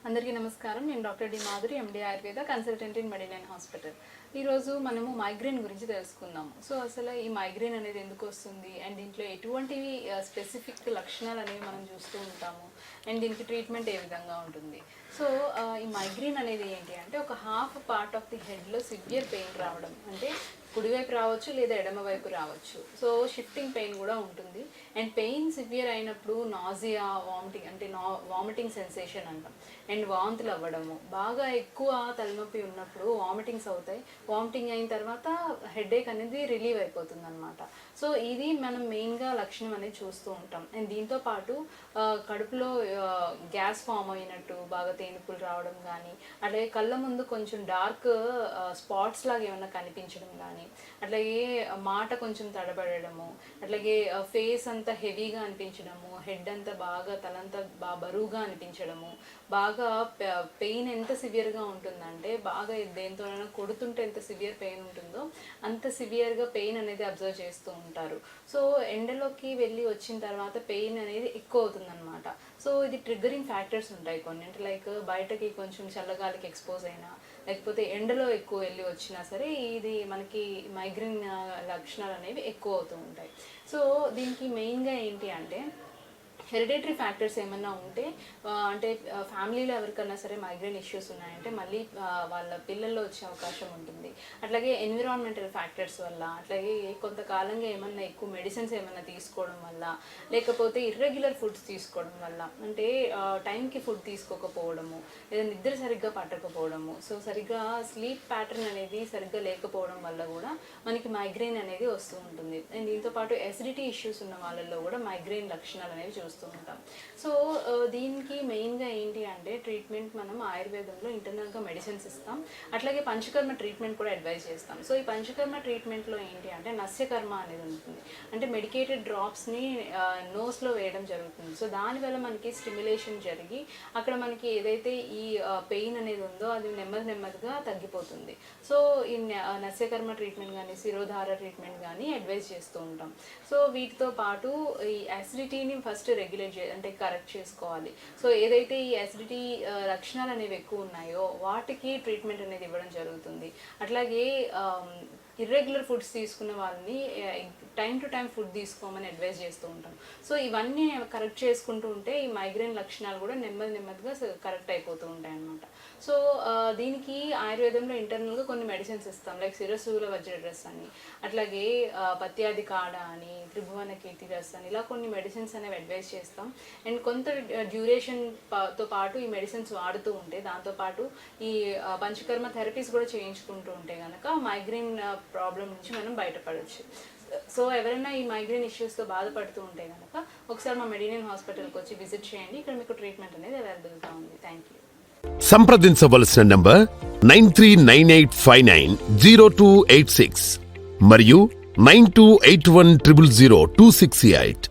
అందరికీ నమస్కారం. నేను doctor D Madhuri, MD Ayurveda, consultant in మెడినైన్ హాస్పిటల్. ఈరోజు మనము మైగ్రేన్ గురించి తెలుసుకుందాము. సో అసలు ఈ మైగ్రేన్ అనేది ఎందుకు వస్తుంది అండ్ దీంట్లో ఎటువంటివి స్పెసిఫిక్ లక్షణాలు అనేవి మనం చూస్తూ ఉంటాము అండ్ దీనికి ట్రీట్మెంట్ ఏ విధంగా ఉంటుంది. సో ఈ మైగ్రేన్ అనేది ఏంటి అంటే ఒక హాఫ్ పార్ట్ ఆఫ్ ది హెడ్లో సివియర్ పెయిన్ రావడం, అంటే కుడివైపు రావచ్చు లేదా ఎడమ వైపు రావచ్చు. సో షిఫ్టింగ్ పెయిన్ కూడా ఉంటుంది అండ్ పెయిన్ సివియర్ అయినప్పుడు నాజియా, వామిటింగ్ అంటే వామిటింగ్ సెన్సేషన్ అంటాం అండ్ వాంతులు అవ్వడము, బాగా ఎక్కువ తలనొప్పి ఉన్నప్పుడు వామిటింగ్స్ అవుతాయి. వామిటింగ్ అయిన తర్వాత హెడేక్ అనేది రిలీవ్ అయిపోతుంది అనమాట. సో ఇది మనం మెయిన్గా లక్షణం అనేది చూస్తూ ఉంటాం. అండ్ దీంతో పాటు కడుపులో గ్యాస్ ఫామ్ అయినట్టు బాగా తేనుపులు రావడం కానీ, అట్లాగే కళ్ళ ముందు కొంచెం డార్క్ స్పాట్స్ లాగా ఏమైనా కనిపించడం కానీ, అట్లాగే మాట కొంచెం తడబడము, అట్లాగే ఫేస్ అంతా హెవీగా అనిపించడము, హెడ్ అంతా బాగా తలంతా బాగా బరువుగా అనిపించడము, బాగా పెయిన్ ఎంత సివియర్గా ఉంటుందంటే బాగా దేంతోనైనా కొడుతుంటే ఎంత సివియర్ పెయిన్ ఉంటుందో అంత సివియర్గా పెయిన్ అనేది అబ్జర్వ్ చేస్తూ ఉంటారు. సో ఎండలోకి వెళ్ళి వచ్చిన తర్వాత పెయిన్ అనేది ఎక్కువ అవుతుందన్నమాట. సో ఇది ట్రిగ్గరింగ్ ఫ్యాక్టర్స్ ఉంటాయి కొన్ని, అంటే లైక్ బయటకి కొంచెం చల్లగాలికి ఎక్స్పోజ్ అయినా, లేకపోతే ఎండలో ఎక్కువ వెళ్ళి వచ్చినా సరే ఇది మనకి మైగ్రేన్ లక్షణాలు అనేవి ఎక్కువ అవుతూ ఉంటాయి. సో దీనికి మెయిన్గా ఏంటి అంటే హెరిడేటరీ ఫ్యాక్టర్స్ ఏమన్నా ఉంటే, అంటే ఫ్యామిలీలో ఎవరికన్నా సరే మైగ్రేన్ ఇష్యూస్ ఉన్నాయంటే మళ్ళీ వాళ్ళ పిల్లల్లో వచ్చే అవకాశం ఉంటుంది. అట్లాగే ఎన్విరాన్మెంటల్ ఫ్యాక్టర్స్ వల్ల, అట్లాగే కొంతకాలంగా ఏమన్నా ఎక్కువ మెడిసిన్స్ ఏమన్నా తీసుకోవడం వల్ల, లేకపోతే ఇర్రెగ్యులర్ ఫుడ్స్ తీసుకోవడం వల్ల, అంటే టైంకి ఫుడ్ తీసుకోకపోవడము, లేదా నిద్ర సరిగ్గా పట్టకపోవడము, సో సరిగ్గా స్లీప్ ప్యాటర్న్ అనేది సరిగ్గా లేకపోవడం వల్ల కూడా మనకి మైగ్రేన్ అనేది వస్తూ ఉంటుంది. అండ్ దీంతోపాటు ఎసిడిటీ ఇష్యూస్ ఉన్న వాళ్ళల్లో కూడా మైగ్రేన్ లక్షణాలు అనేవి చూస్తూ ఉంటాం. సో దీనికి మెయిన్గా ఏంటి అంటే ట్రీట్మెంట్ మనం ఆయుర్వేదంలో ఇంటర్నల్గా మెడిసిన్స్ ఇస్తాం, అట్లాగే పంచకర్మ ట్రీట్మెంట్ కూడా అడ్వైజ్ చేస్తాం. సో ఈ పంచకర్మ ట్రీట్మెంట్లో ఏంటి అంటే నస్యకర్మ అనేది ఉంటుంది, అంటే మెడికేటెడ్ డ్రాప్స్ని నోస్లో వేయడం జరుగుతుంది. సో దానివల్ల మనకి స్టిమ్యులేషన్ జరిగి అక్కడ మనకి ఏదైతే ఈ పెయిన్ అనేది ఉందో అది నెమ్మదిగా తగ్గిపోతుంది. సో ఈ నస్యకర్మ ట్రీట్మెంట్ కానీ, శిరోధార ట్రీట్మెంట్ కానీ అడ్వైజ్ చేస్తూ ఉంటాం. సో వీటితో పాటు ఈ యాసిడిటీని ఫస్ట్ అంటే కరెక్ట్ చేసుకోవాలి. సో ఏదైతే ఈ యాసిడిటీ లక్షణాలు అనేవి ఎక్కువ ఉన్నాయో వాటికి ట్రీట్మెంట్ అనేది ఇవ్వడం జరుగుతుంది. అట్లాగే ఇర్రెగ్యులర్ ఫుడ్స్ తీసుకున్న వాళ్ళని టైం టు టైం ఫుడ్ తీసుకోమని అడ్వైజ్ చేస్తూ ఉంటాం. సో ఇవన్నీ కరెక్ట్ చేసుకుంటూ ఉంటే ఈ మైగ్రేన్ లక్షణాలు కూడా నెమ్మదిగా కరెక్ట్ అయిపోతూ ఉంటాయి అన్నమాట. సో దీనికి ఆయుర్వేదంలో ఇంటర్నల్గా కొన్ని మెడిసిన్స్ ఇస్తాం, లైక్ శిరశూల వజ్రరస్ అని, అట్లాగే పత్యాది కాడ అని, త్రిభువన కీర్తిరస్ అని, ఇలా కొన్ని మెడిసిన్స్ అనేవి అడ్వైజ్ చేస్తాం. అండ్ కొంత డ్యూరేషన్తో పాటు ఈ మెడిసిన్స్ వాడుతూ ఉంటే, దాంతోపాటు ఈ పంచకర్మ థెరపీస్ కూడా చేయించుకుంటూ ఉంటే కనుక మైగ్రేన్ ప్రాబ్లం నుంచి మనం బయటపడవచ్చు. సో ఎవరైనా ఈ మైగ్రేన్ ఇష్యూస్తో బాధపడుతూ ఉంటే కనుక ఒకసారి మా మెడినైన్ హాస్పిటల్కి వచ్చి విజిట్ చేయండి. ఇక్కడ మీకు ట్రీట్మెంట్ అనేది అవైలబుల్గా ఉంది. Thank you. సంప్రదించవలసిన నంబర్ 9398590286 మరియు 9281000268.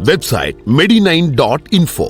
Website medinine.info.